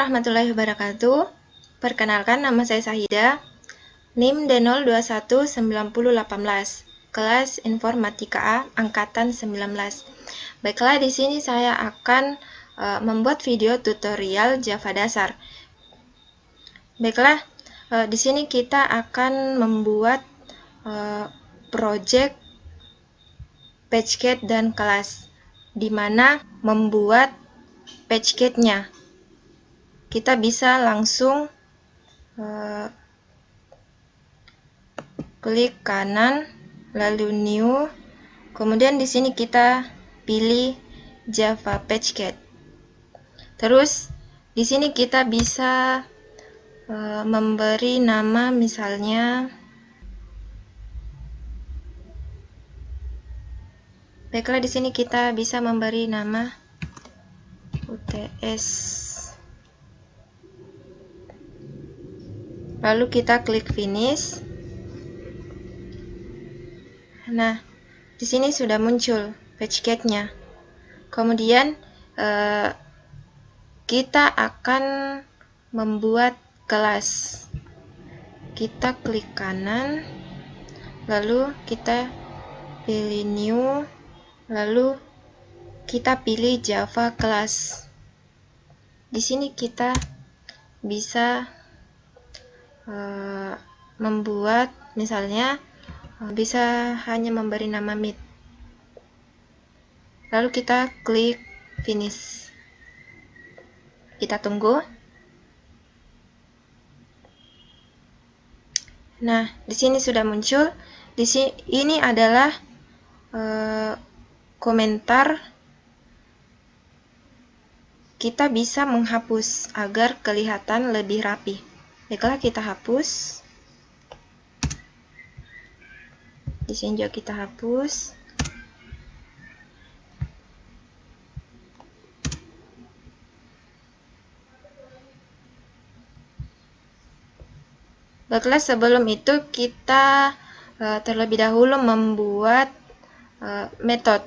warahmatullahi wabarakatuh. Perkenalkan, nama saya Sahida, NIM D0219018, kelas Informatika A, angkatan 19. Baiklah, di sini saya akan membuat video tutorial Java dasar. Baiklah, di sini kita akan membuat project PageGet dan kelas, di mana membuat PageGet-nya. Kita bisa langsung klik kanan, lalu new, kemudian di sini kita pilih Java PageGet. Terus di sini kita bisa memberi nama, misalnya, baiklah, di sini kita bisa memberi nama UTS. Lalu kita klik finish. Nah, di sini sudah muncul PageGet-nya. Kemudian kita akan membuat kelas. Kita klik kanan, lalu kita pilih new, lalu kita pilih Java class. Di sini kita bisa membuat, misalnya, bisa hanya memberi nama meet. Lalu kita klik finish. Kita tunggu. Nah, di sini sudah muncul. Di sini ini adalah komentar. Kita bisa menghapus agar kelihatan lebih rapi. Baiklah, kita hapus. Di sini juga kita hapus. Baiklah, sebelum itu kita terlebih dahulu membuat metode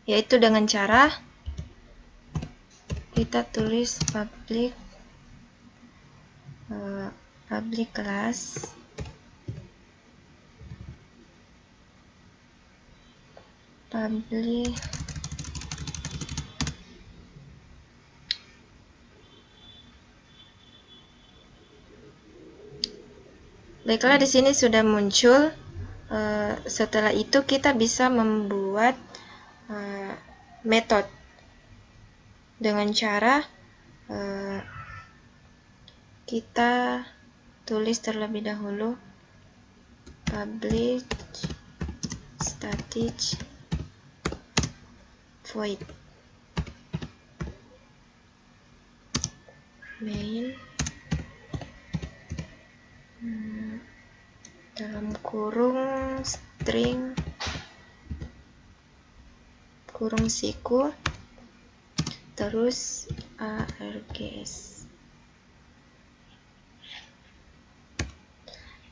yaitu dengan cara kita tulis public class Baiklah, di sini sudah muncul. Setelah itu kita bisa membuat metode dengan cara kita tulis terlebih dahulu public static void main dalam kurung string kurung siku, terus args.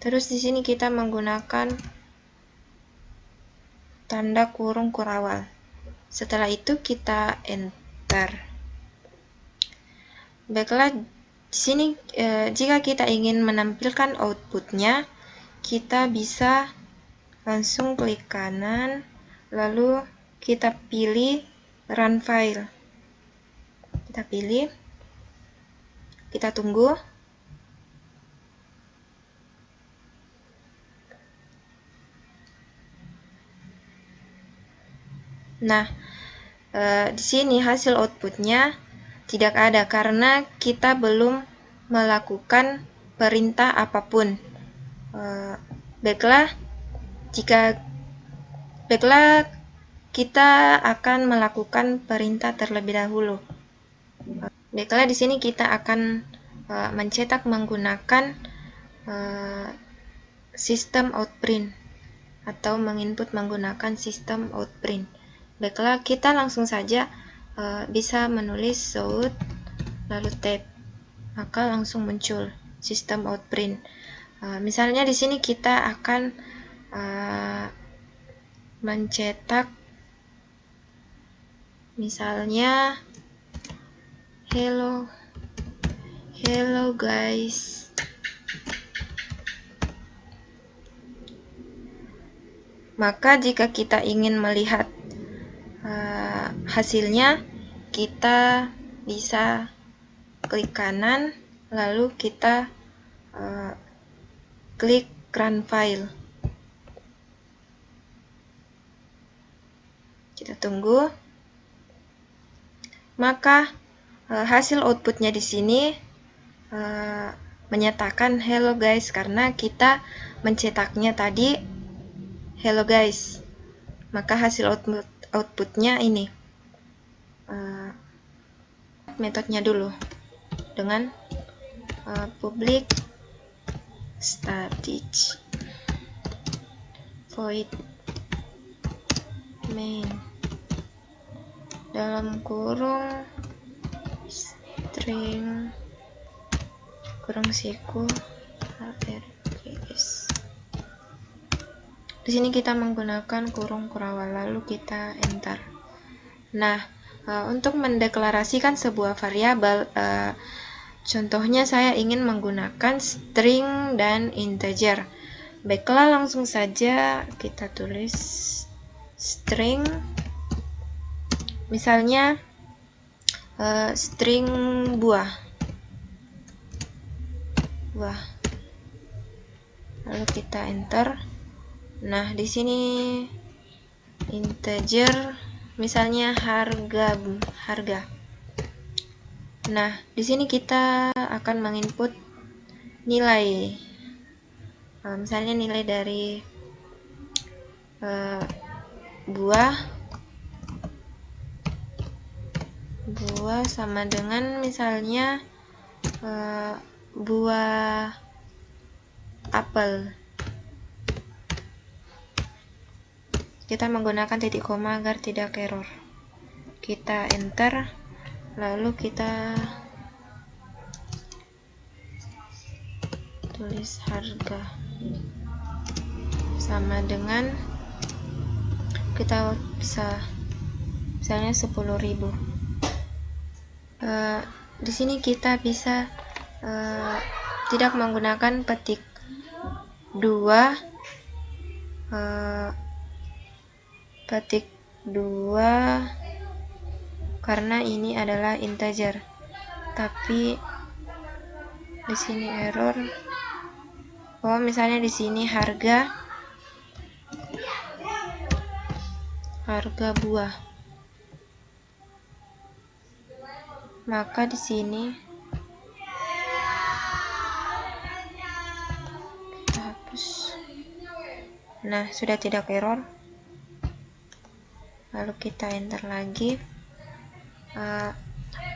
Terus di sini kita menggunakan tanda kurung kurawal. Setelah itu kita enter. Baiklah, di sini jika kita ingin menampilkan outputnya, kita bisa langsung klik kanan, lalu kita pilih run file. Kita pilih, kita tunggu. Nah, di sini hasil outputnya tidak ada karena kita belum melakukan perintah apapun. Baiklah, kita akan melakukan perintah terlebih dahulu. Baiklah, di sini kita akan mencetak menggunakan sistem outprint atau menginput menggunakan sistem outprint. Baiklah, kita langsung saja bisa menulis shout lalu tab, maka langsung muncul sistem outprint. Misalnya di sini kita akan mencetak Misalnya hello guys. Maka jika kita ingin melihat hasilnya, kita bisa klik kanan, lalu kita klik run file. Kita tunggu. Maka hasil outputnya di sini menyatakan hello guys, karena kita mencetaknya tadi hello guys. Maka hasil outputnya ini. Metodenya dulu dengan public static void main dalam kurung string kurung siku hrgs. Di sini kita menggunakan kurung kurawal, lalu kita enter. Nah, untuk mendeklarasikan sebuah variabel, contohnya saya ingin menggunakan string dan integer. Baiklah, langsung saja kita tulis string. Misalnya string buah. Lalu kita enter. Nah, di sini integer, misalnya harga. Nah, di sini kita akan menginput nilai. Misalnya nilai dari buah sama dengan misalnya buah apel. Kita menggunakan titik koma agar tidak error. Kita enter, lalu kita tulis harga sama dengan, kita bisa misalnya 10.000. Di sini kita bisa tidak menggunakan petik 2 karena ini adalah integer, tapi di sini error. Misalnya di sini harga buah, maka di sini kita hapus. Nah, sudah tidak error. Lalu kita enter lagi.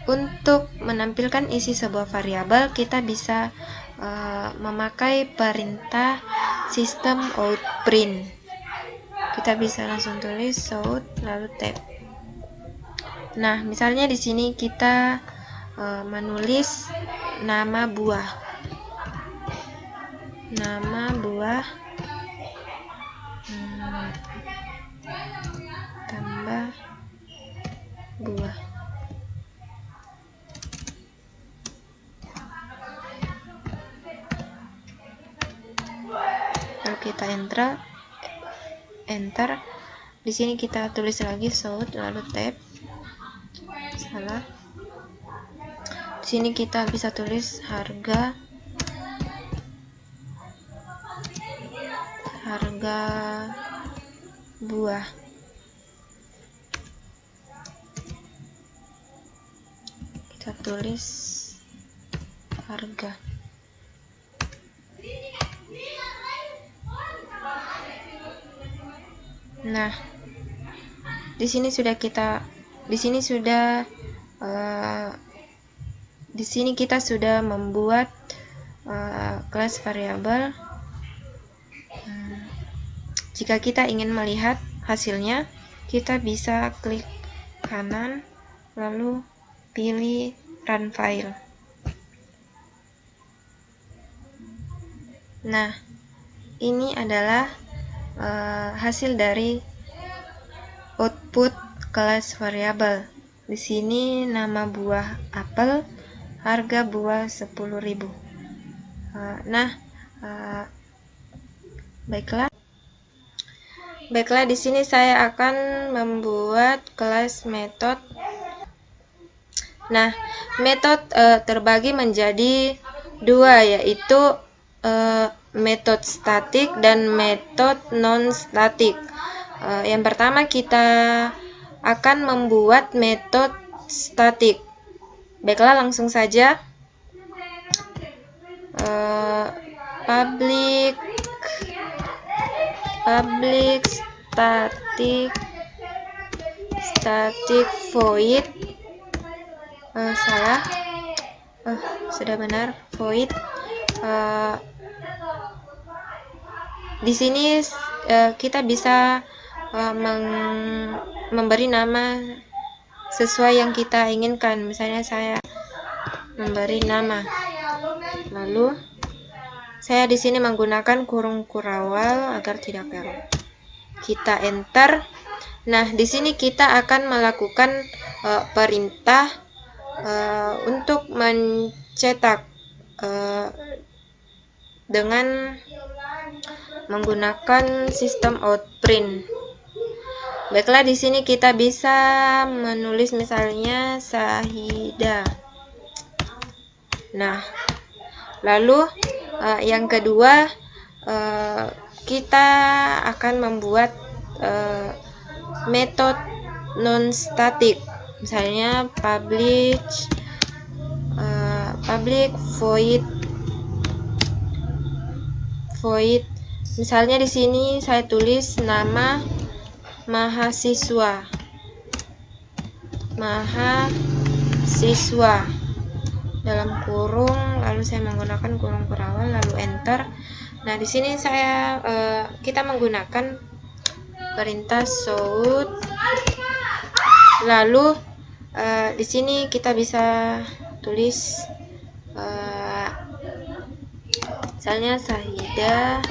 Untuk menampilkan isi sebuah variabel, kita bisa memakai perintah system out print. Kita bisa langsung tulis out lalu tab. Nah, misalnya di sini kita menulis nama buah. Tambah buah. Lalu kita enter. Di sini kita tulis lagi sort lalu tab. Salah. Di sini kita bisa tulis harga buah. Kita tulis harga. Nah, di sini kita sudah membuat kelas variabel. Jika kita ingin melihat hasilnya, kita bisa klik kanan lalu pilih run file. Nah, ini adalah hasil dari output kelas variabel. Di sini nama buah apel, harga buah 10.000. Baiklah, di sini saya akan membuat kelas metode. Nah, metode terbagi menjadi dua, yaitu metode statik dan metode non-statik. Yang pertama kita akan membuat metode statik. Baiklah, langsung saja. Public static void sudah benar, void. Di sini kita bisa memberi nama sesuai yang kita inginkan. Misalnya saya memberi nama, lalu saya di sini menggunakan kurung kurawal agar tidak error. Kita enter. Nah, di sini kita akan melakukan perintah untuk mencetak dengan menggunakan sistem outprint. Baiklah, di sini kita bisa menulis misalnya Sahida. Nah, lalu yang kedua kita akan membuat metode non-statik. Misalnya public void. Misalnya di sini saya tulis nama mahasiswa dalam kurung, lalu saya menggunakan kurung kurawal, lalu enter. Nah, di sini kita menggunakan perintah shout. Lalu di sini kita bisa tulis misalnya Sahida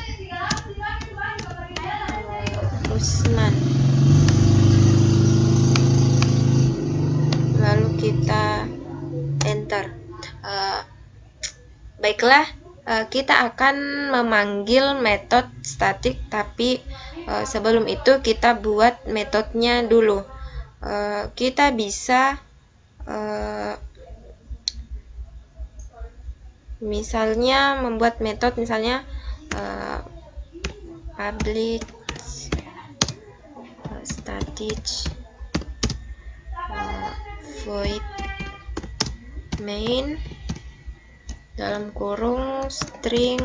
Usman. Lalu kita enter. Baiklah, kita akan memanggil metode statik, tapi sebelum itu kita buat metodenya dulu. Kita bisa misalnya membuat metode, misalnya public static void main dalam kurung string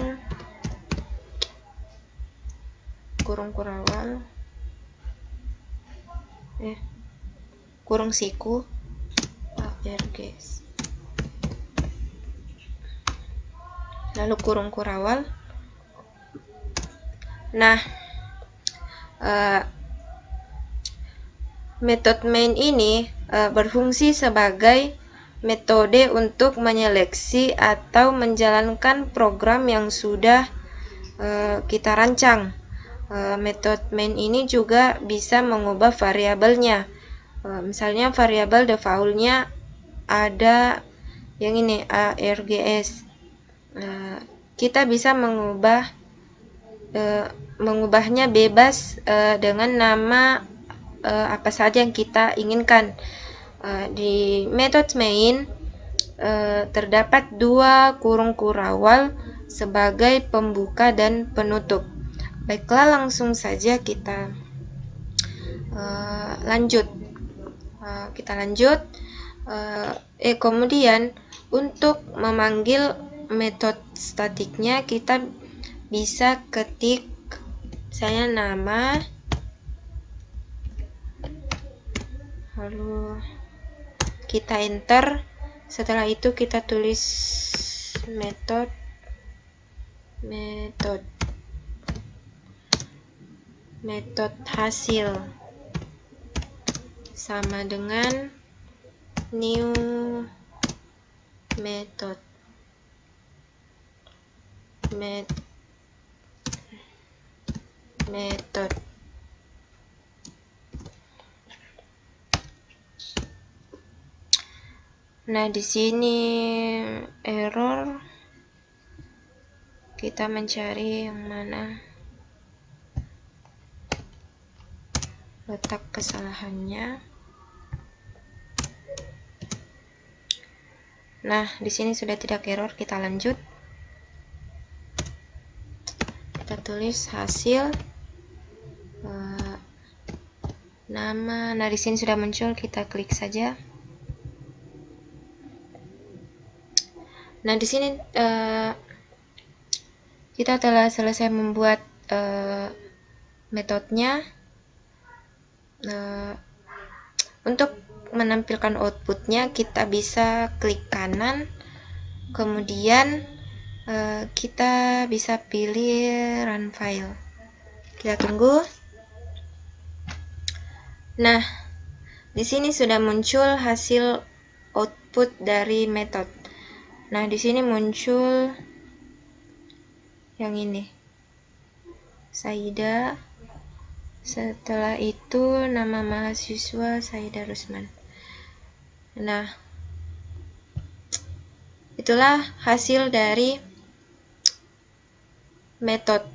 kurung kurawal kurung siku guys, lalu kurung kurawal. Nah, metode main ini berfungsi sebagai metode untuk menyeleksi atau menjalankan program yang sudah kita rancang. Metode main ini juga bisa mengubah variabelnya. Misalnya variabel defaultnya ada yang ini args. Kita bisa mengubahnya bebas dengan nama apa saja yang kita inginkan. Di metode main terdapat dua kurung kurawal sebagai pembuka dan penutup. Baiklah, langsung saja kita lanjut. Kemudian untuk memanggil metode statiknya kita bisa ketik saya nama, lalu kita enter. Setelah itu kita tulis metode hasil sama dengan new method. Nah, di sini error, kita mencari yang mana letak kesalahannya. Nah, di sini sudah tidak error, kita lanjut. Kita tulis hasil nama. Nah, di sini sudah muncul, kita klik saja. Nah, di sini kita telah selesai membuat metodenya. Untuk menampilkan outputnya, kita bisa klik kanan, kemudian kita bisa pilih run file. Kita tunggu. Nah, di sini sudah muncul hasil output dari metode. Nah, di sini muncul yang ini, Saida. Setelah itu nama mahasiswa Saida Rusman. Nah, itulah hasil dari metode.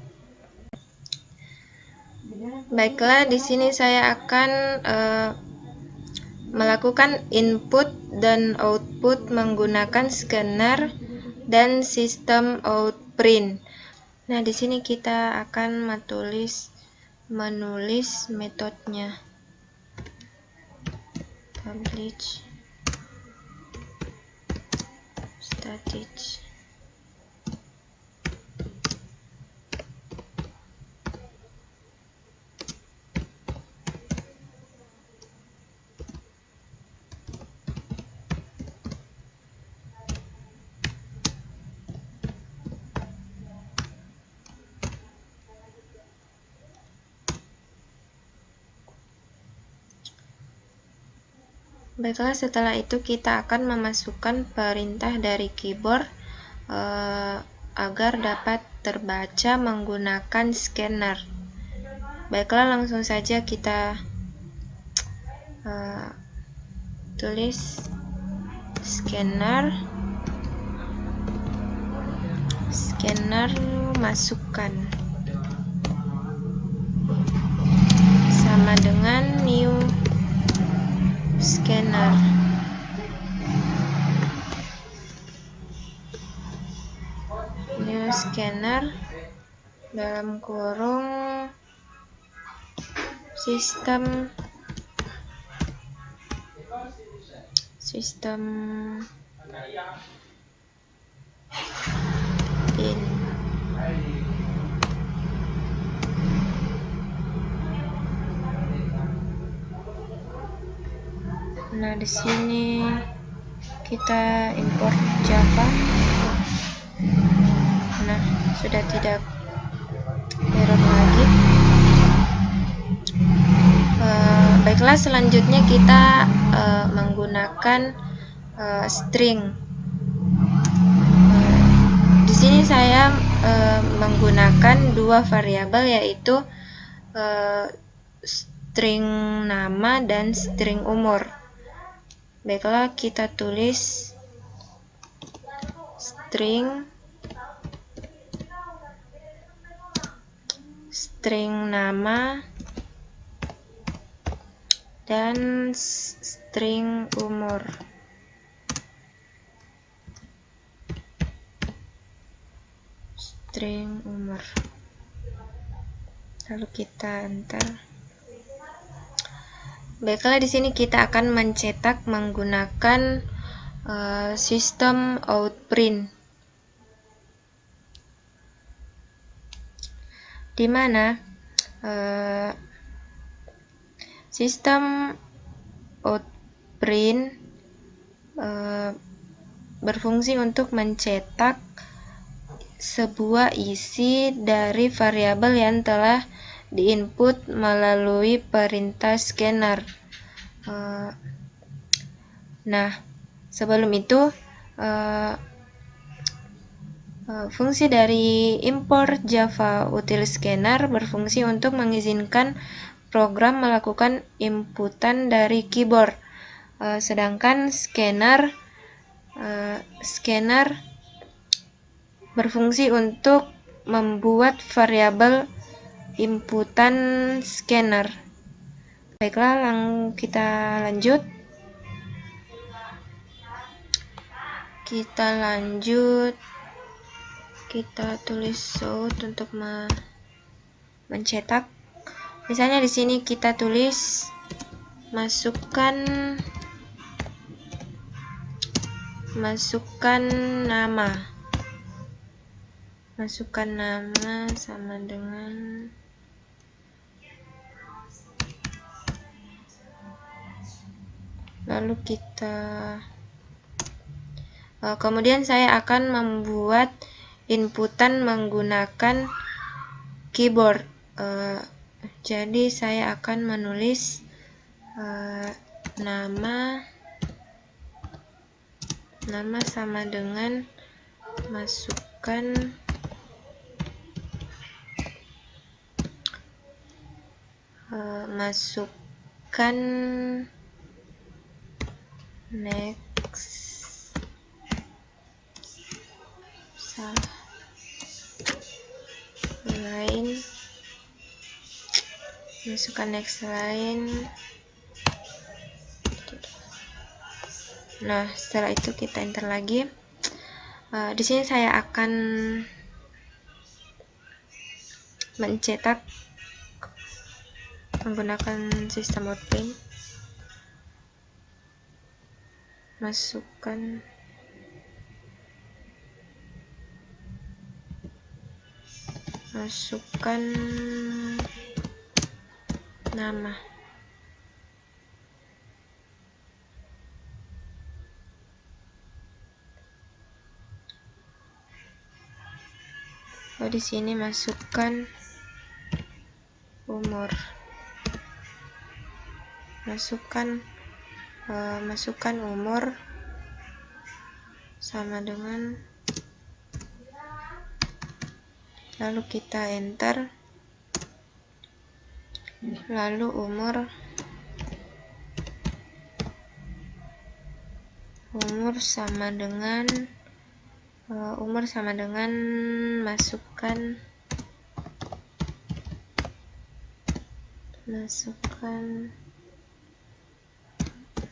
Baiklah, di sini saya akan melakukan input dan output menggunakan scanner dan sistem outprint. Nah, di sini kita akan menulis metodenya. Publish static. Baiklah, setelah itu kita akan memasukkan perintah dari keyboard agar dapat terbaca menggunakan scanner. Baiklah, langsung saja kita tulis scanner, masukkan sama dengan new scanner. New scanner dalam kurung sistem in. Nah, di sini kita import Java. Nah, sudah tidak error lagi. Baiklah, selanjutnya kita menggunakan string. Di sini saya menggunakan dua variabel, yaitu string nama dan string umur. Baiklah, kita tulis string nama dan string umur. Lalu kita enter. Baiklah, di sini kita akan mencetak menggunakan sistem outprint, di mana sistem outprint berfungsi untuk mencetak sebuah isi dari variabel yang telah diinput melalui perintah scanner. Nah, sebelum itu fungsi dari import Java util scanner berfungsi untuk mengizinkan program melakukan inputan dari keyboard, sedangkan scanner scanner berfungsi untuk membuat variabel inputan scanner. Baiklah, kita lanjut. Kita tulis shoot untuk mencetak. Misalnya di sini kita tulis masukkan nama. Masukkan nama sama dengan lalu kita kemudian saya akan membuat inputan menggunakan keyboard. Jadi saya akan menulis nama sama dengan masukkan next line, Nah, setelah itu kita enter lagi. Di sini saya akan mencetak menggunakan sistem Outprint. Masukkan nama. Di sini masukkan umur. Masukkan umur sama dengan, lalu kita enter, lalu umur sama dengan masukkan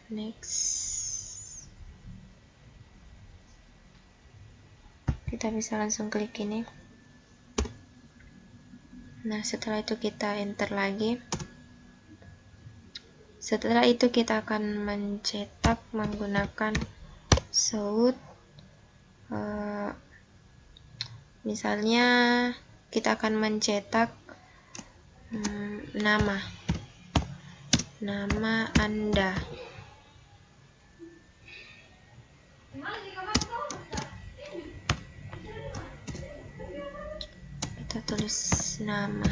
next. Kita bisa langsung klik ini. Nah, setelah itu kita enter lagi. Setelah itu kita akan mencetak menggunakan shoot. Misalnya kita akan mencetak nama Anda. Kita tulis nama.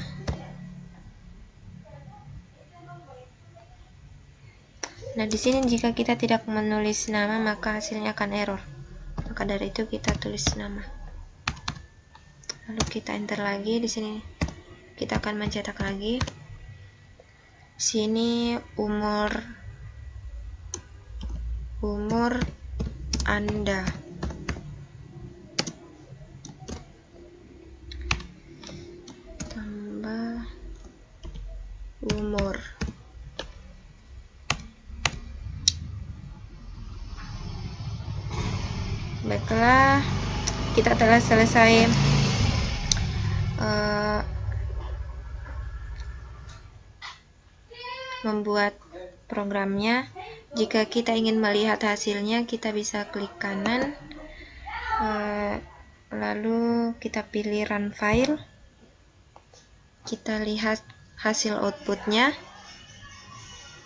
Nah, di sini jika kita tidak menulis nama maka hasilnya akan error. Maka dari itu kita tulis nama. Lalu kita enter lagi. Di sini kita akan mencetak lagi. Sini umur Anda. Tambah umur. Baiklah, kita telah selesai membuat programnya. Jika kita ingin melihat hasilnya, kita bisa klik kanan, lalu kita pilih run file. Kita lihat hasil outputnya.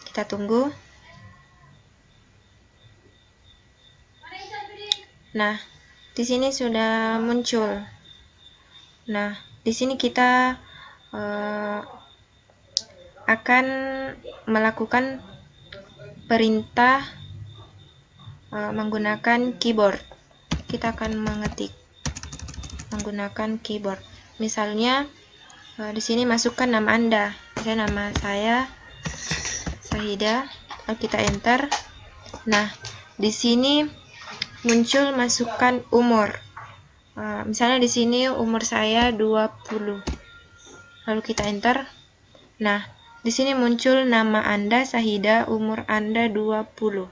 Kita tunggu. Nah, di sini sudah muncul. Nah, di sini kita akan melakukan perintah menggunakan keyboard. Kita akan mengetik menggunakan keyboard. Misalnya di sini masukkan nama Anda. Misalnya nama saya Sahida. Lalu kita enter. Nah, di sini muncul masukkan umur. Misalnya di sini umur saya 20. Lalu kita enter. Nah, di sini muncul nama Anda Sahida, umur Anda 20.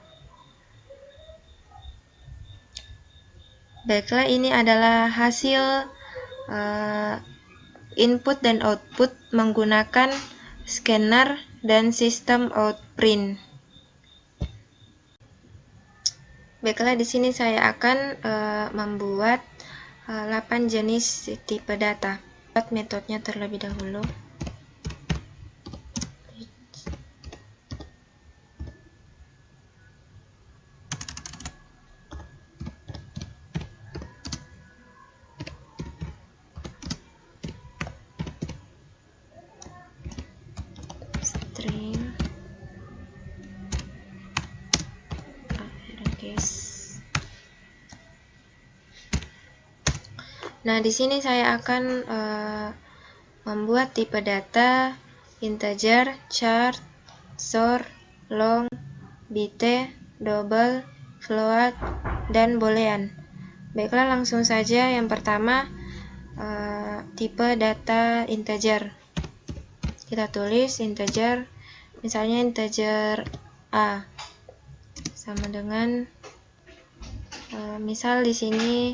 Baiklah, ini adalah hasil input dan output menggunakan scanner dan sistem Outprint. Baiklah, di sini saya akan membuat 8 jenis tipe data. Buat metodenya terlebih dahulu. String Nah, di sini saya akan membuat tipe data integer, chart, short, long, byte, double, float, dan boolean. Baiklah, langsung saja. Yang pertama, tipe data integer. Kita tulis integer, misalnya integer A sama dengan misal di sini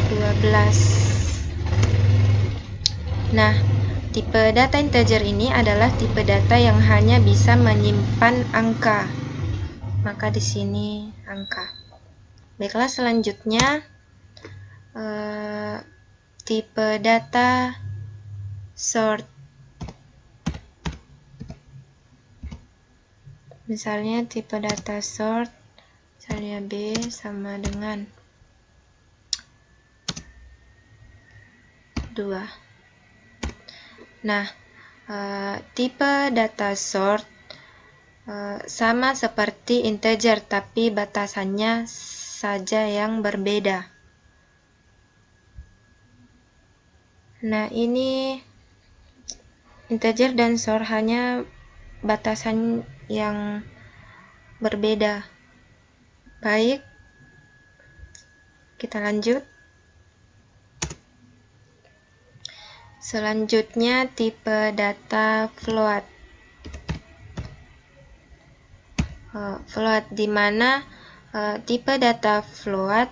12. Nah, tipe data integer ini adalah tipe data yang hanya bisa menyimpan angka. Maka di sini angka. Baiklah, selanjutnya tipe data sort. Misalnya tipe data sort, misalnya B sama dengan 2. Nah, tipe data sort sama seperti integer, tapi batasannya saja yang berbeda. Nah, ini integer dan sort hanya batasan yang berbeda. Baik, kita lanjut. Selanjutnya tipe data float. Float di mana tipe data float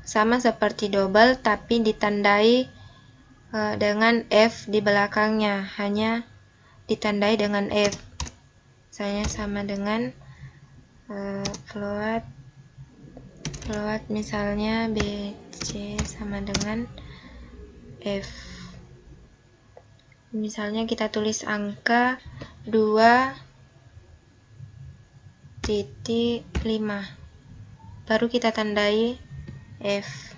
sama seperti double tapi ditandai dengan F di belakangnya, hanya ditandai dengan F. Saya sama dengan float misalnya BC sama dengan F. Misalnya kita tulis angka 2.5, baru kita tandai F.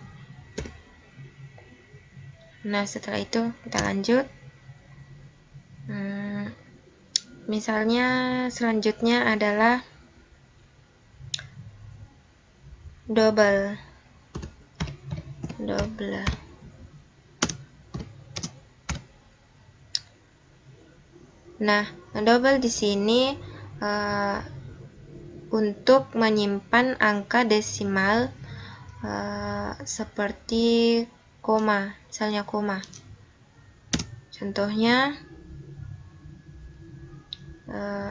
Nah, setelah itu kita lanjut. Misalnya selanjutnya adalah double. Nah, double di sini untuk menyimpan angka desimal seperti koma, misalnya koma. Contohnya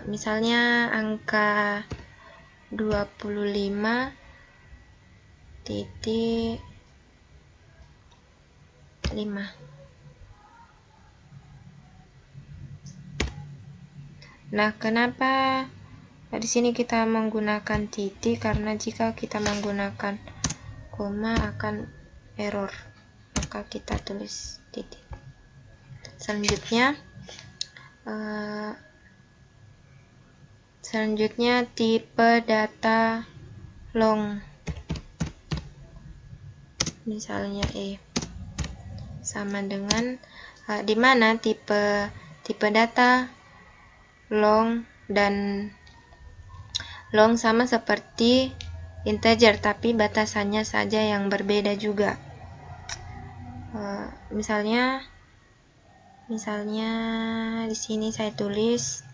misalnya angka 25.5. Nah, kenapa di sini kita menggunakan titik? Karena jika kita menggunakan koma akan error, maka kita tulis titik. Selanjutnya tipe data long, misalnya E sama dengan di mana tipe data long dan long sama seperti integer, tapi batasannya saja yang berbeda juga. Misalnya di sini saya tulis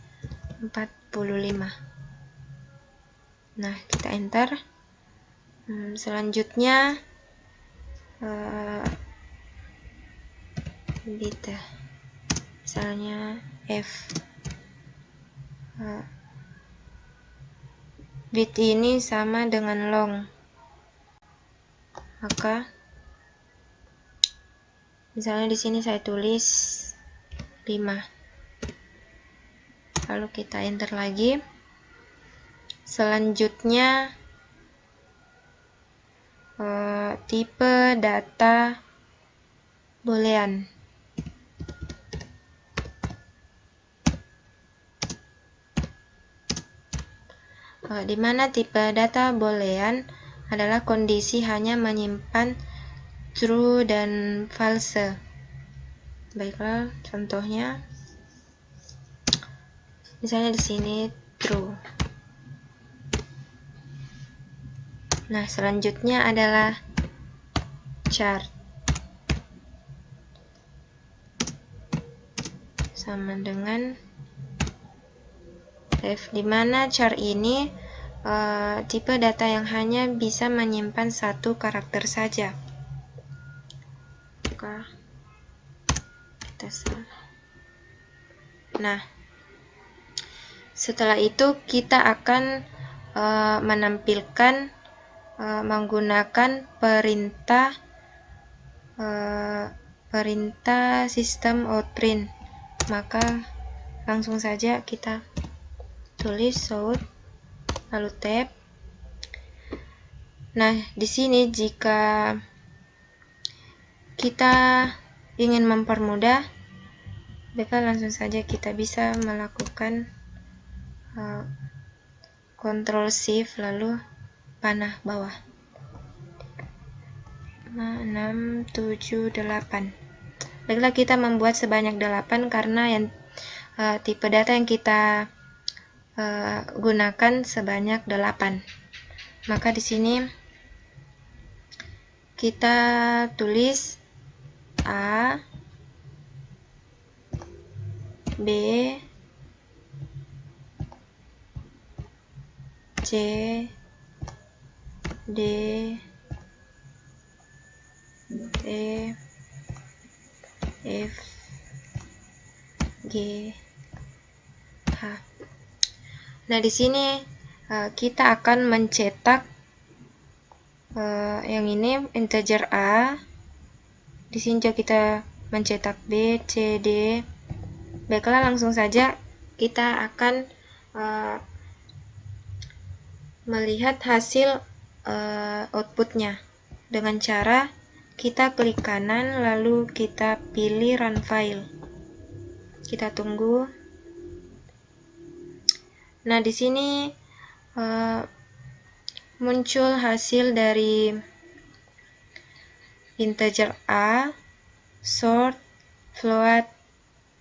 45. Nah, kita enter. Selanjutnya bit, misalnya F. Bit ini sama dengan long, maka misalnya di sini saya tulis 5. Lalu kita enter lagi. Selanjutnya tipe data boolean. Di mana tipe data boolean adalah kondisi hanya menyimpan true dan false. Baiklah, contohnya misalnya di sini true. Nah, selanjutnya adalah chart. Sama dengan F, di mana chart ini tipe data yang hanya bisa menyimpan satu karakter saja. Maka kita salah. Nah, setelah itu kita akan menampilkan menggunakan perintah sistem outprint. Maka langsung saja kita tulis out lalu tab. Nah, di sini jika kita ingin mempermudah, maka langsung saja kita bisa melakukan Ctrl Shift lalu panah bawah. 5, 6, 7, 8. Baiklah, kita membuat sebanyak 8 karena yang tipe data yang kita gunakan sebanyak 8. Maka di sini kita tulis A, B, C, D, E, F, G, H. Nah, di sini kita akan mencetak yang ini integer A. Di sini juga kita mencetak B, C, D. Baiklah, langsung saja kita akan melihat hasil outputnya dengan cara kita klik kanan lalu kita pilih run file. Kita tunggu. Nah, di sini muncul hasil dari integer A, sort, float,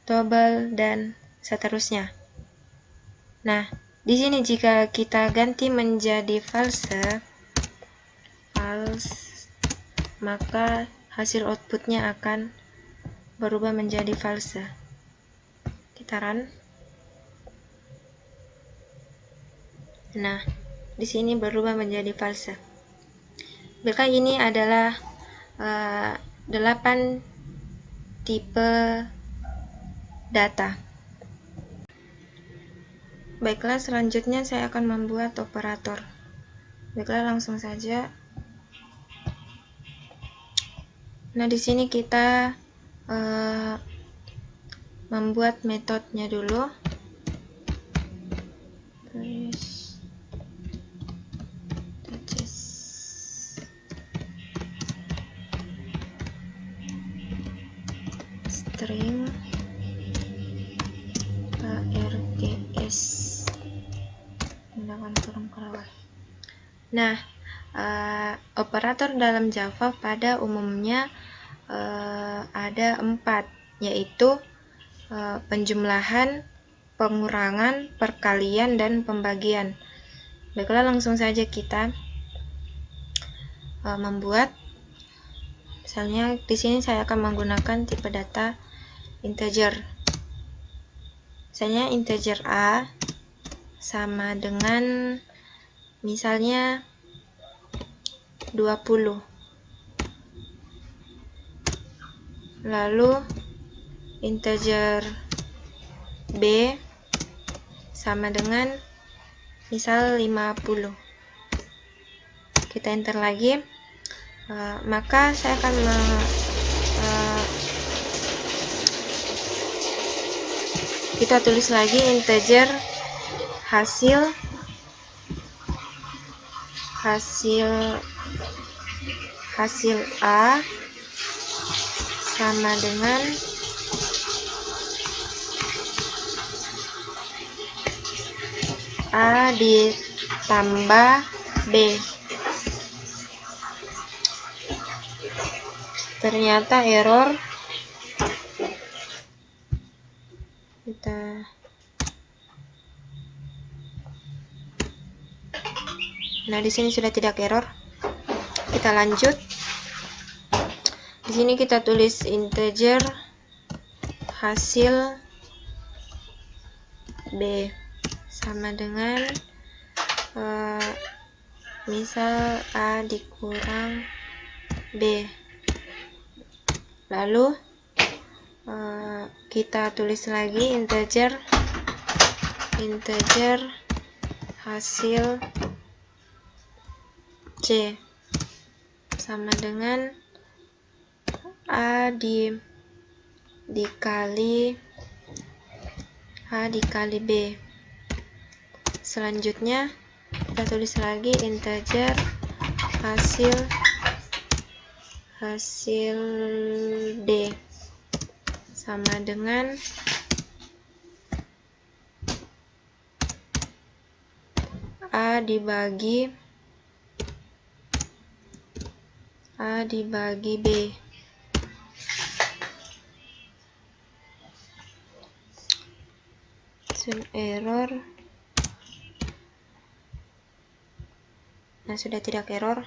double, dan seterusnya. Nah, di sini jika kita ganti menjadi false, maka hasil outputnya akan berubah menjadi false. Kita run. Nah, di sini berubah menjadi false. Maka ini adalah 8 tipe data. Baiklah, selanjutnya saya akan membuat operator. Baiklah, langsung saja. Nah, di sini kita membuat metodenya dulu. String args. Nah, operator dalam Java pada umumnya ada 4, yaitu penjumlahan, pengurangan, perkalian, dan pembagian. Baiklah, langsung saja kita membuat. Misalnya di sini saya akan menggunakan tipe data integer. Misalnya integer A sama dengan misalnya 20. Lalu integer B sama dengan misal 50. Kita enter lagi. Maka saya akan kita tulis lagi integer hasil A sama dengan A ditambah B. Ternyata error. Nah, di sini sudah tidak error. Kita lanjut. Di sini kita tulis integer hasil B sama dengan misal A dikurang B. Lalu kita tulis lagi integer hasil C sama dengan A dikali B. Selanjutnya kita tulis lagi integer hasil D sama dengan A dibagi B. Error. Nah, sudah tidak error.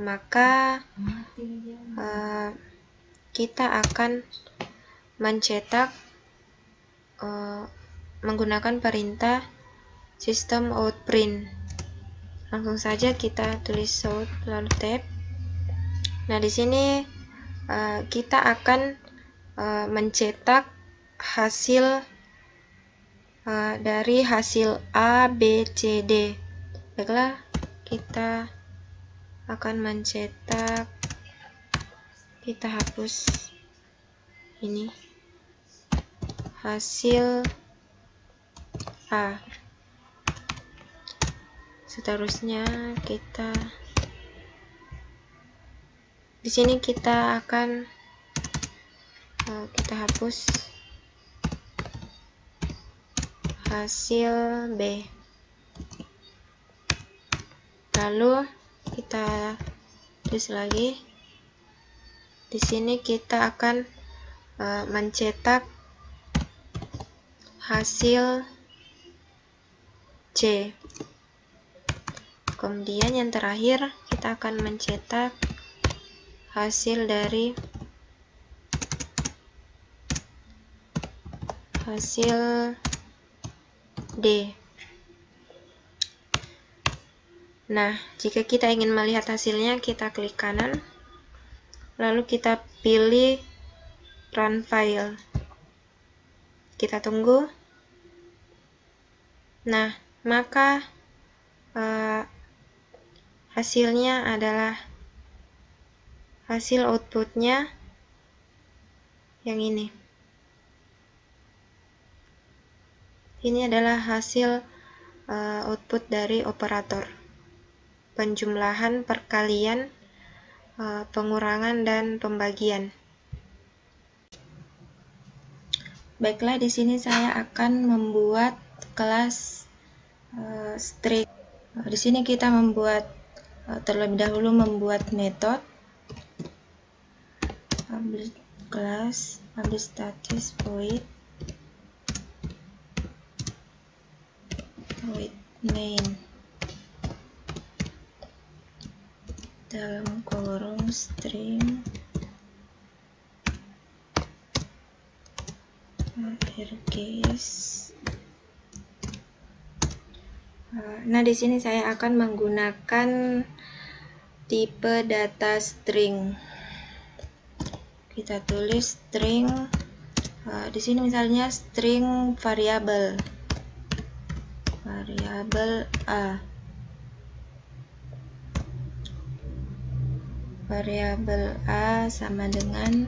Maka kita akan mencetak menggunakan perintah system out print. Langsung saja kita tulis out lalu tab. Nah, di sini kita akan mencetak hasil dari hasil A, B, C, D. Baiklah, kita akan mencetak, kita hapus ini hasil A. Seterusnya kita di sini kita akan kita hapus hasil B. Lalu kita tulis lagi. Di sini kita akan mencetak hasil C. Kemudian yang terakhir kita akan mencetak hasil dari hasil D. Nah, jika kita ingin melihat hasilnya, kita klik kanan, lalu kita pilih run file. Kita tunggu. Nah, maka hasilnya adalah hasil outputnya yang ini. Ini adalah hasil output dari operator penjumlahan, perkalian, pengurangan, dan pembagian. Baiklah, di sini saya akan membuat kelas string. Di sini kita membuat terlebih dahulu membuat metode publish class publish status void main dalam kurung string uppercase Nah, di sini saya akan menggunakan tipe data string. Kita tulis string. Di sini misalnya string variabel A. Variabel A sama dengan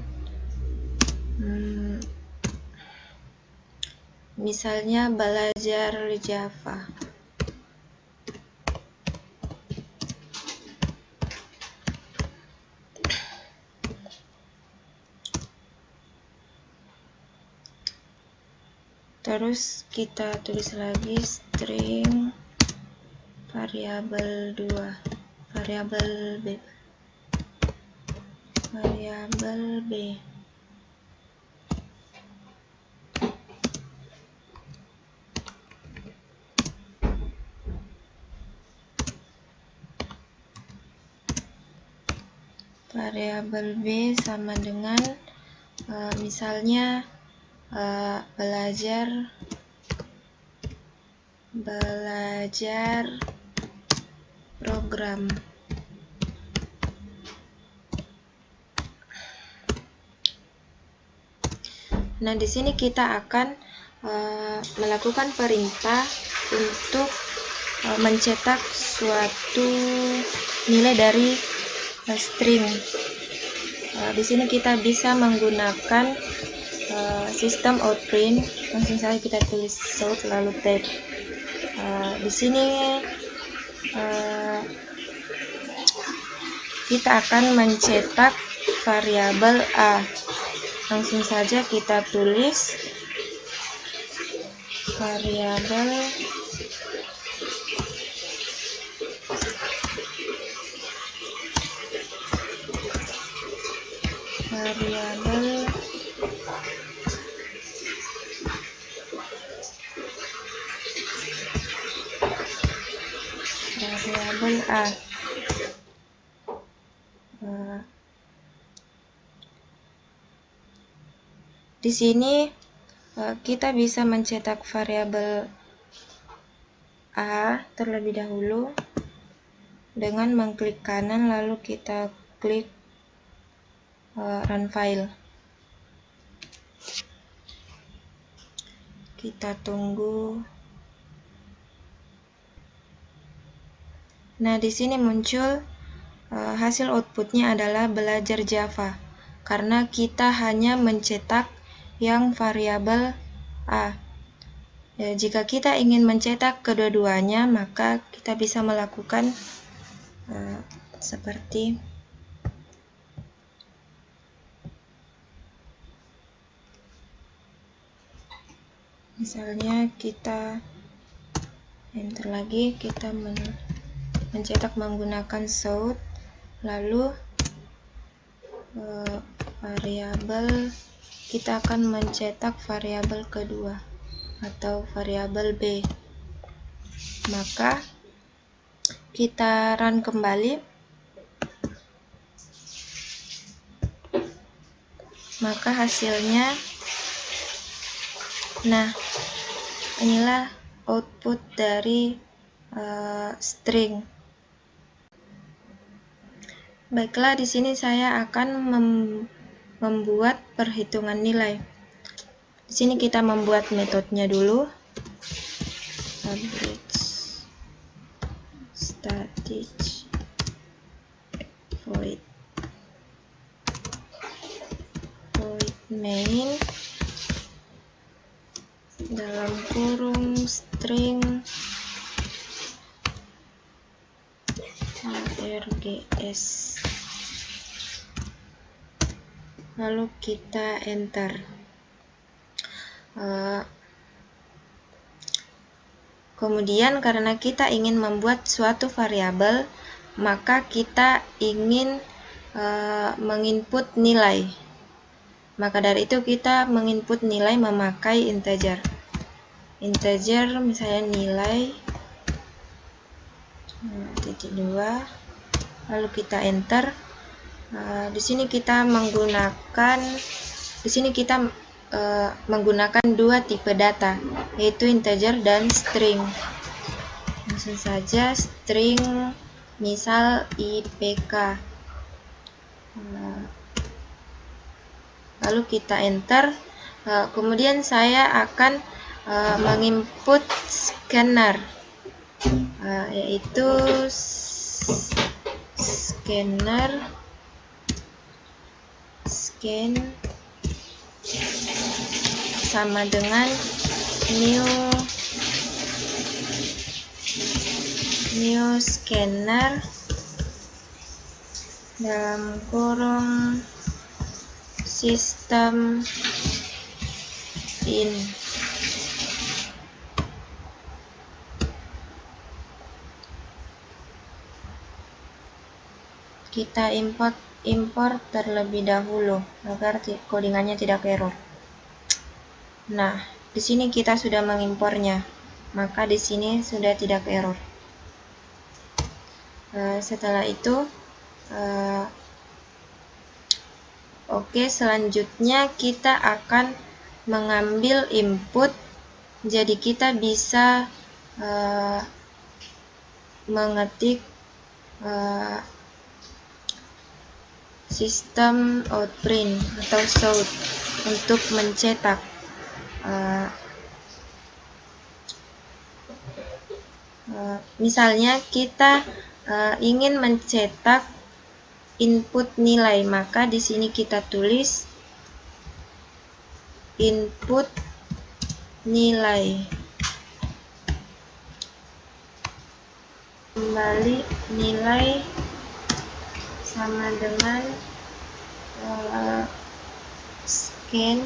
misalnya belajar Java. Terus kita tulis lagi string variabel 2, variabel B. Variabel B sama dengan misalnya belajar program. Nah, di sini kita akan melakukan perintah untuk mencetak suatu nilai dari string. Di sini kita bisa menggunakan sistem outprint. Langsung saja kita tulis sort lalu tab. Di sini kita akan mencetak variabel A. Langsung saja kita tulis variabel A. Di sini kita bisa mencetak variabel A terlebih dahulu dengan mengklik kanan lalu kita klik run file. Kita tunggu. Nah, di sini muncul hasil outputnya adalah belajar Java karena kita hanya mencetak yang variabel A. Jika kita ingin mencetak kedua-duanya, maka kita bisa melakukan seperti misalnya kita enter lagi, kita mencetak menggunakan sort, lalu variabel kita akan mencetak variabel kedua atau variabel B. Maka kita run kembali. Maka hasilnya, nah, inilah output dari string. Baiklah, di sini saya akan membuat perhitungan nilai. Di sini kita membuat metodenya dulu. Average static void main dalam kurung string args, lalu kita enter. Kemudian karena kita ingin membuat suatu variabel, maka kita ingin menginput nilai. Maka dari itu kita menginput nilai memakai integer. Integer misalnya nilai titik 2, lalu kita enter. Di sini kita menggunakan dua tipe data, yaitu integer dan string. Langsung saja string misal IPK. Lalu kita enter. Kemudian saya akan menginput scanner, yaitu scanner scan sama dengan new scanner dalam kurung system in. Kita import terlebih dahulu agar codingannya tidak error. Nah, di sini kita sudah mengimpornya, maka di sini sudah tidak error. Setelah itu, selanjutnya kita akan mengambil input. Jadi kita bisa mengetik sistem outprint atau SOUT untuk mencetak. Misalnya kita ingin mencetak input nilai, maka di sini kita tulis input nilai kembali nilai sama dengan scan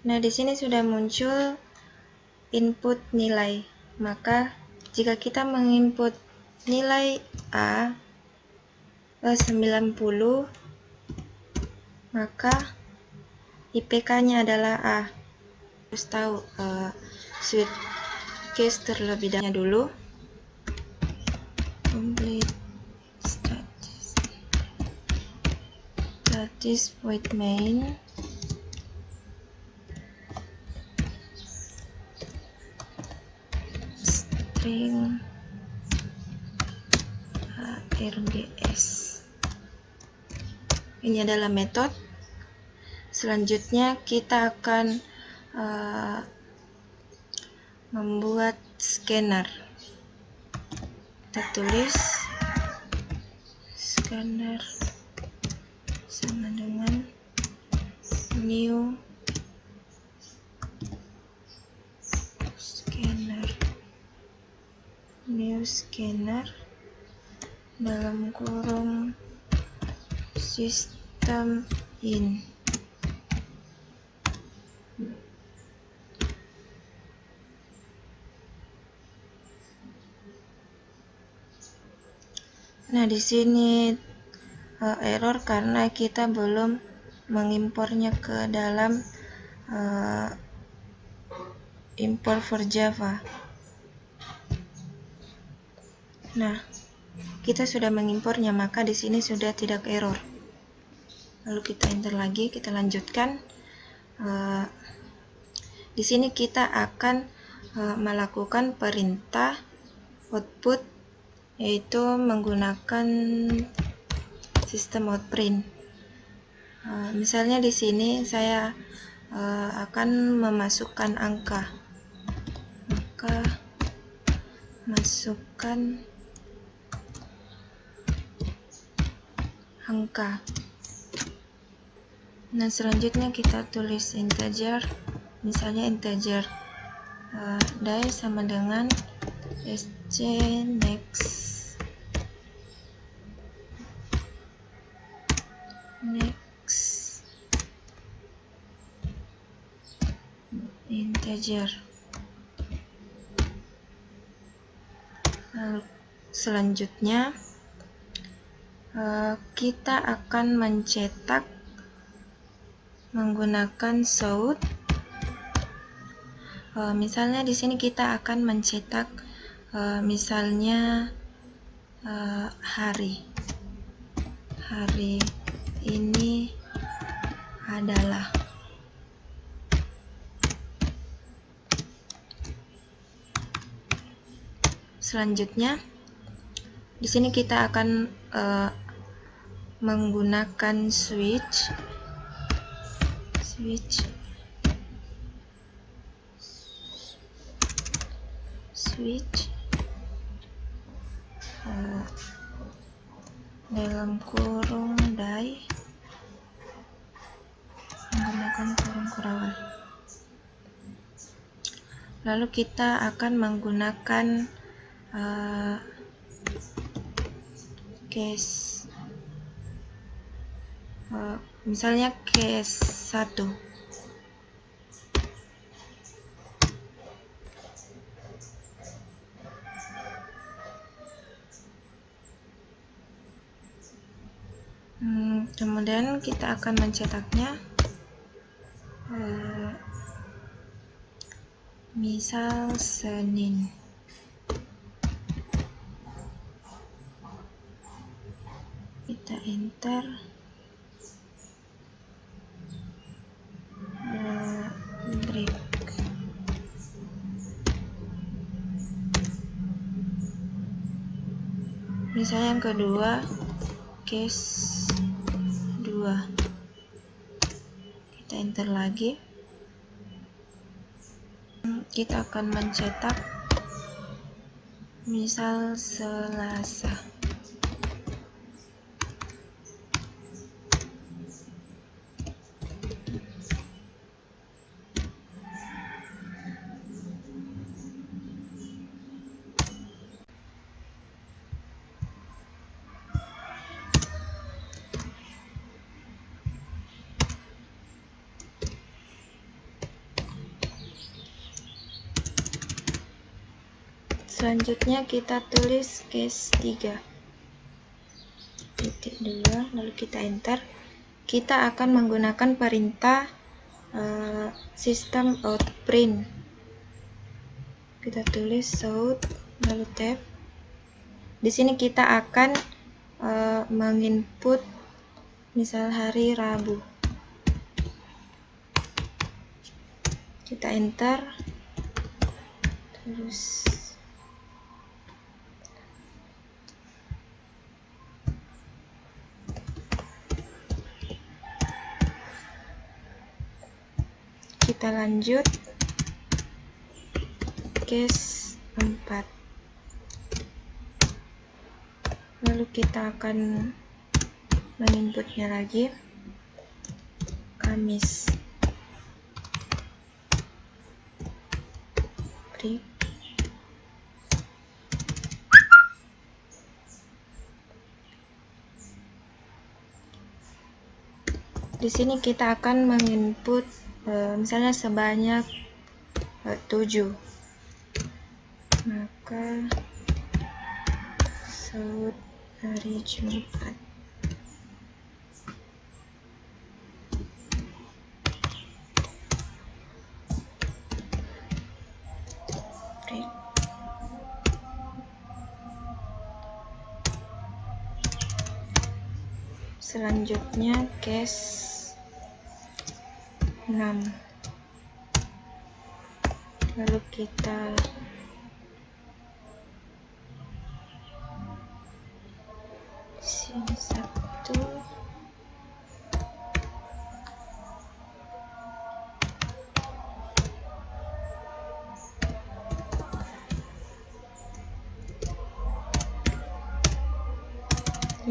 Nah, di sini sudah muncul input nilai. Maka jika kita menginput nilai A 90, maka IPK-nya adalah A. Harus tahu switch case terlebih dahulu. Complete status void main string args. Ini adalah metode. Selanjutnya kita akan membuat scanner. Kita tulis scanner sama dengan new scanner dalam kurung system in. Nah, di sini error karena kita belum mengimpornya ke dalam import for Java. Nah, kita sudah mengimpornya, maka di sini sudah tidak error. Lalu kita enter lagi, kita lanjutkan. Di sini kita akan melakukan perintah output, yaitu menggunakan sistem outprint. Misalnya di sini saya akan memasukkan angka, maka masukkan angka. Nah, selanjutnya kita tulis integer, misalnya integer die sama dengan sc next integer. Lalu selanjutnya kita akan mencetak menggunakan south. Misalnya di sini kita akan mencetak misalnya hari ini adalah. Selanjutnya di sini kita akan menggunakan switch dalam kurung die menggunakan kurung kurangan. Lalu kita akan menggunakan case misalnya case 1. Kemudian kita akan mencetaknya misal Senin. Kita enter break. Misalnya yang kedua case 2. Kita enter lagi. Kita akan mencetak misal Selasa. Selanjutnya kita tulis case 3. Titik 2, lalu kita enter. Kita akan menggunakan perintah system out print. Kita tulis out, lalu tab. Di sini kita akan menginput misal hari Rabu. Kita enter. Terus kita lanjut case 4. Lalu kita akan menginputnya lagi Kamis. Break. Di sini kita akan menginput misalnya sebanyak 7. Maka saud hari Jumat. Break. Selanjutnya case 6. Lalu kita sini 1.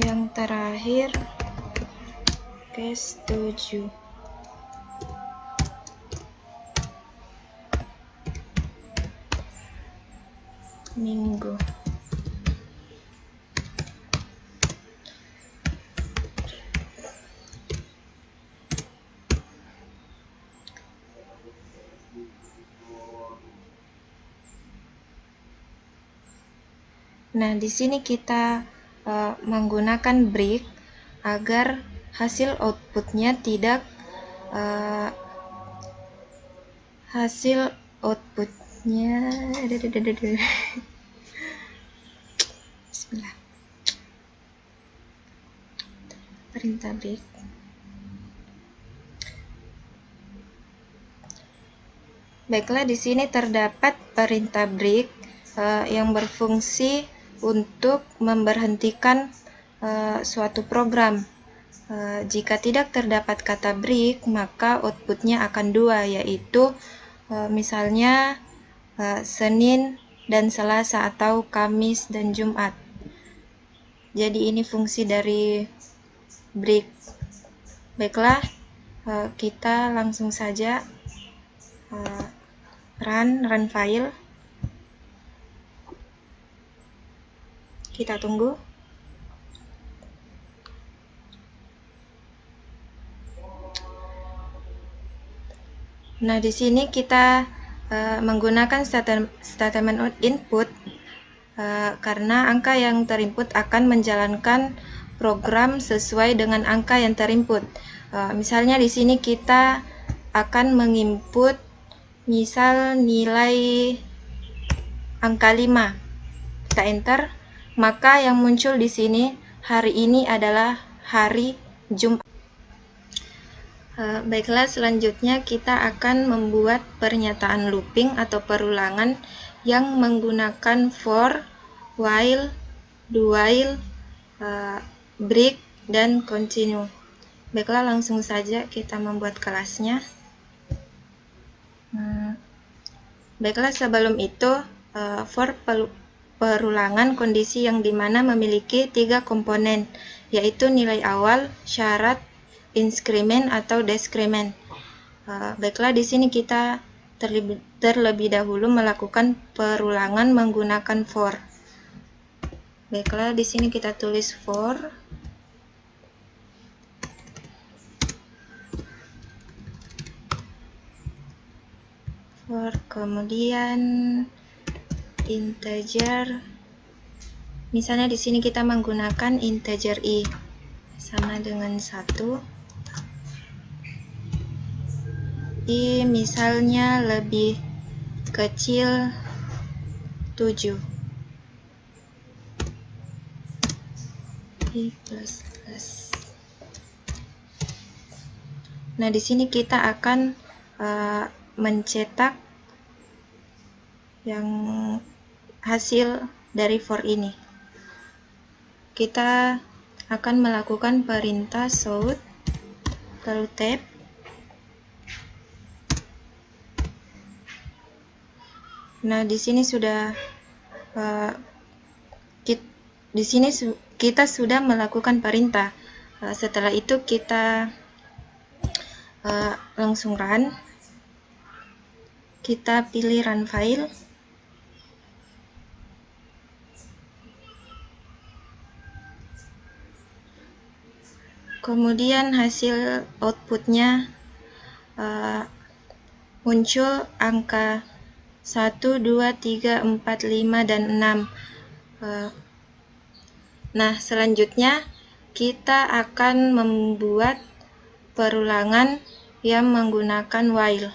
Yang terakhir case 7. Minggu. Nah, di sini kita menggunakan break agar hasil outputnya tidak Bismillah. Perintah break. Baiklah, di sini terdapat perintah break yang berfungsi untuk memberhentikan suatu program. Jika tidak terdapat kata break, maka outputnya akan 2, yaitu misalnya Senin dan Selasa atau Kamis dan Jumat. Jadi ini fungsi dari break. Baiklah, kita langsung saja run file. Kita tunggu. Nah, di sini kita menggunakan statement out input karena angka yang terinput akan menjalankan program sesuai dengan angka yang terinput. Misalnya di sini kita akan menginput misal nilai angka 5. Kita enter, maka yang muncul di sini hari ini adalah hari Jumat. Baiklah, selanjutnya kita akan membuat pernyataan looping atau perulangan yang menggunakan for, while, do while, break, dan continue. Baiklah, langsung saja kita membuat kelasnya. Baiklah, sebelum itu for perulangan kondisi yang dimana memiliki 3 komponen, yaitu nilai awal, syarat, inkrement atau decrement. Baiklah, di sini kita terlebih dahulu melakukan perulangan menggunakan for. Baiklah, di sini kita tulis for. Kemudian integer, misalnya di sini kita menggunakan integer i sama dengan 1. I misalnya lebih kecil 7. I plus plus. Nah, di sini kita akan mencetak yang hasil dari for ini. Kita akan melakukan perintah sort lalu tab. Nah, di sini sudah kita sudah melakukan perintah. Setelah itu kita langsung run. Kita pilih run file. Kemudian hasil outputnya muncul angka 1, 2, 3, 4, 5, dan 6. Nah, selanjutnya kita akan membuat perulangan yang menggunakan while.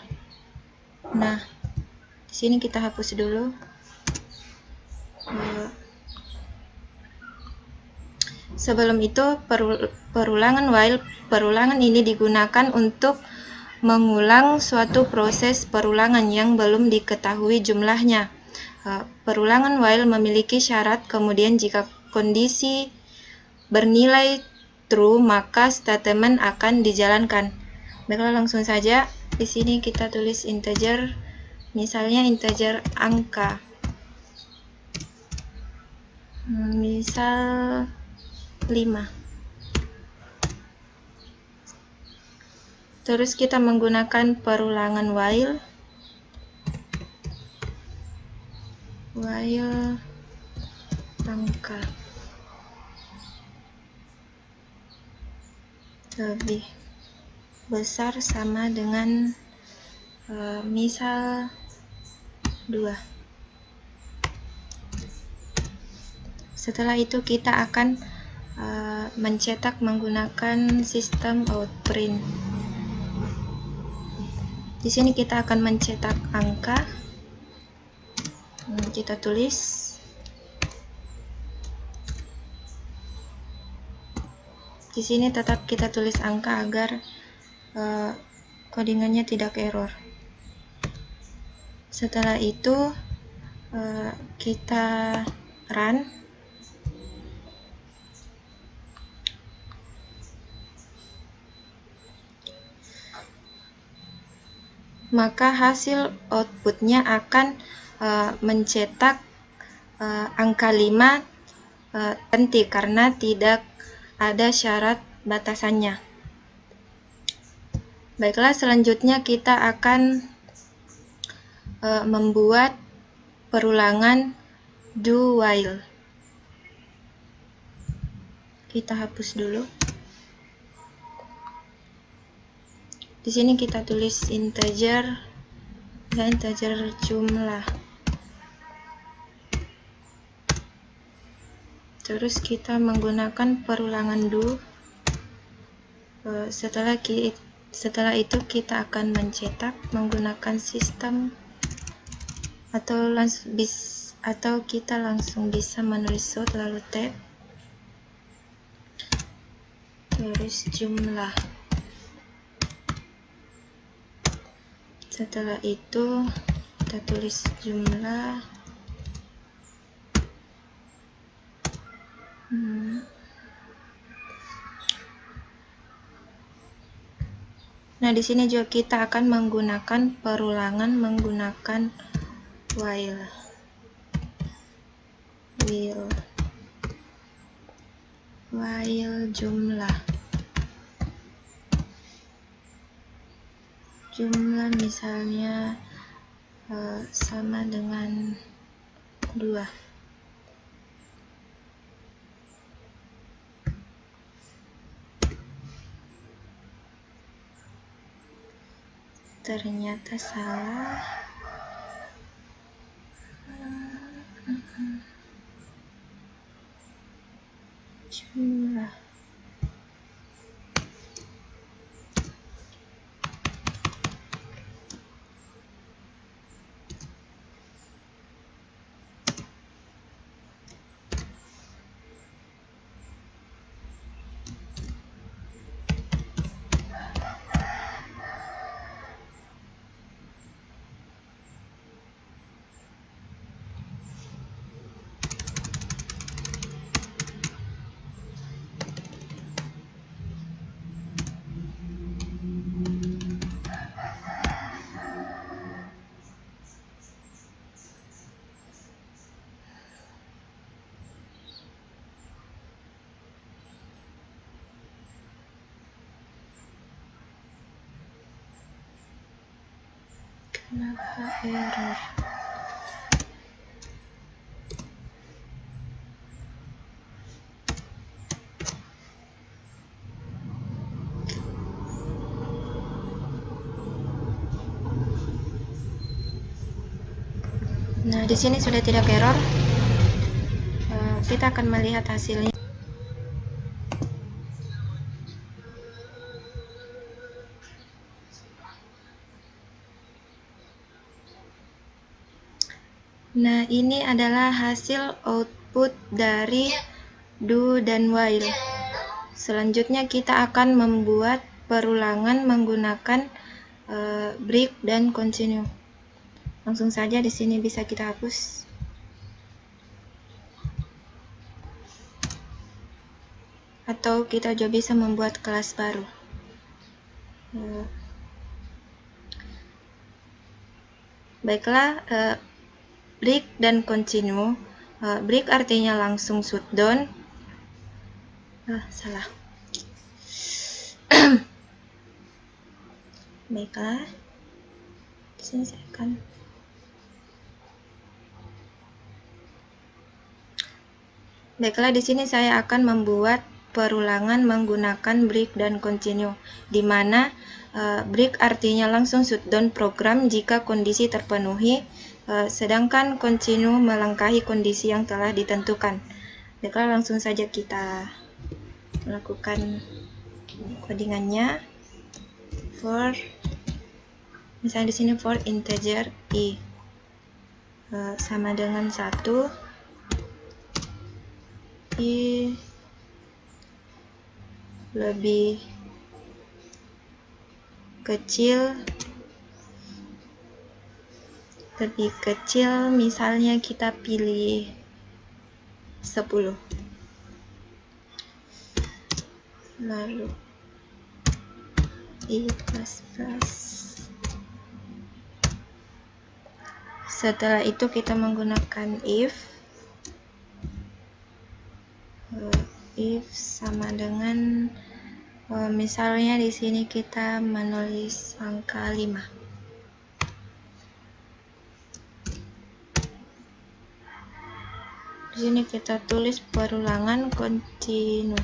Nah, di sini kita hapus dulu. Sebelum itu, perulangan while, perulangan ini digunakan untuk mengulang suatu proses perulangan yang belum diketahui jumlahnya. Perulangan while memiliki syarat, kemudian jika kondisi bernilai true, maka statement akan dijalankan. Baiklah, langsung saja. Di sini kita tulis integer, misalnya integer angka. Misal 5. Terus kita menggunakan perulangan while angka lebih besar sama dengan misal 2. Setelah itu kita akan mencetak menggunakan sistem outprint. Di sini kita akan mencetak angka. Kita tulis. Di sini tetap kita tulis angka agar codingannya tidak error. Setelah itu kita run. Maka hasil outputnya akan mencetak angka 5 ganti karena tidak ada syarat batasannya. Baiklah, selanjutnya kita akan membuat perulangan do while. Kita hapus dulu. Di sini kita tulis integer dan integer jumlah. Terus kita menggunakan perulangan do. Setelah itu kita akan mencetak menggunakan sistem atau kita langsung bisa menulis sort lalu tab. Terus jumlah. Setelah itu kita tulis jumlah. Nah, di sini juga kita akan menggunakan perulangan menggunakan while jumlah. Jumlah misalnya sama dengan 2. Ternyata salah. jumlah kenapa error. Nah, di sini sudah tidak error. Kita akan melihat hasilnya. Nah, ini adalah hasil output dari do dan while. Selanjutnya kita akan membuat perulangan menggunakan break dan continue. Langsung saja di sini bisa kita hapus. Atau kita juga bisa membuat kelas baru. Baiklah, break dan continue. Break artinya langsung shutdown. Salah. Baiklah, di sini saya akan Baiklah, di sini saya akan membuat perulangan menggunakan break dan continue, di mana break artinya langsung shutdown program jika kondisi terpenuhi, sedangkan continue melangkahi kondisi yang telah ditentukan. Baiklah, langsung saja kita melakukan codingannya. For, misalnya di sini for integer i sama dengan 1. I lebih kecil, misalnya kita pilih 10. Lalu i++. Setelah itu kita menggunakan if sama dengan misalnya di sini kita menulis angka 5. Di sini kita tulis perulangan continue.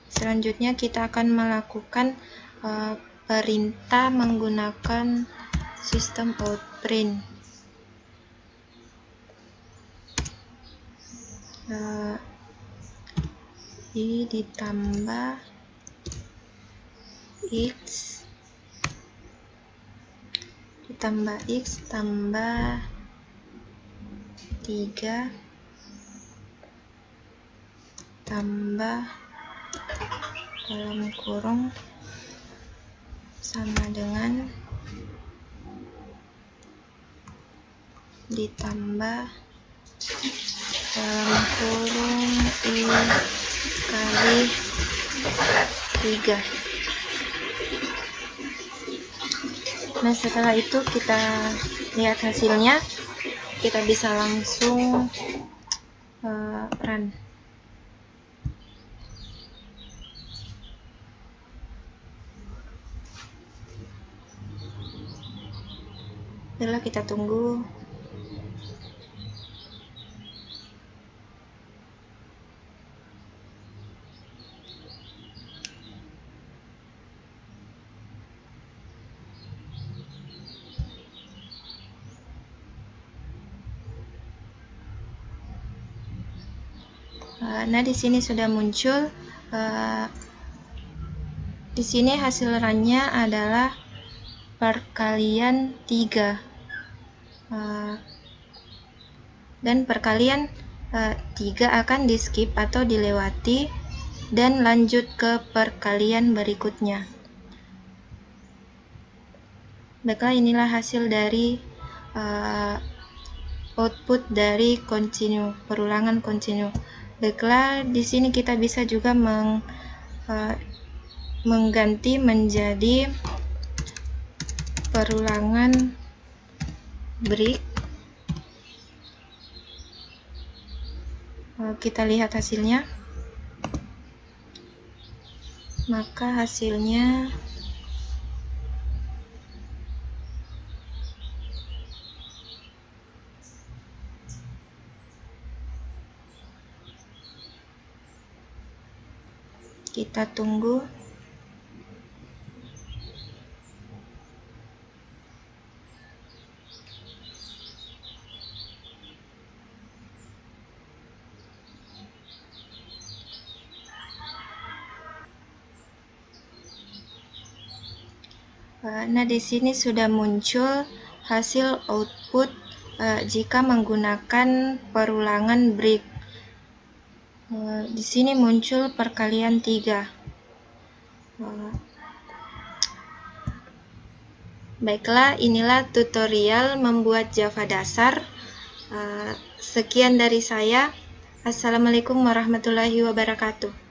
Selanjutnya kita akan melakukan perintah menggunakan sistem out print. I ditambah x tambah 3 tambah dalam kurung sama dengan ditambah dalam kurung i kali 3. Nah, setelah itu kita lihat hasilnya, kita bisa langsung run. Baiklah, kita tunggu. Nah, di sini sudah muncul. Di sini hasil runnya adalah perkalian 3. Dan perkalian 3 akan di skip atau dilewati dan lanjut ke perkalian berikutnya. Baiklah, inilah hasil dari output dari continue, perulangan continue. Baiklah, di sini kita bisa juga mengganti menjadi perulangan break. Kita lihat hasilnya. Maka hasilnya kita tunggu. Nah, di sini sudah muncul hasil output jika menggunakan perulangan break. Di sini muncul perkalian 3. Baiklah, inilah tutorial membuat Java dasar. Sekian dari saya. Assalamualaikum warahmatullahi wabarakatuh.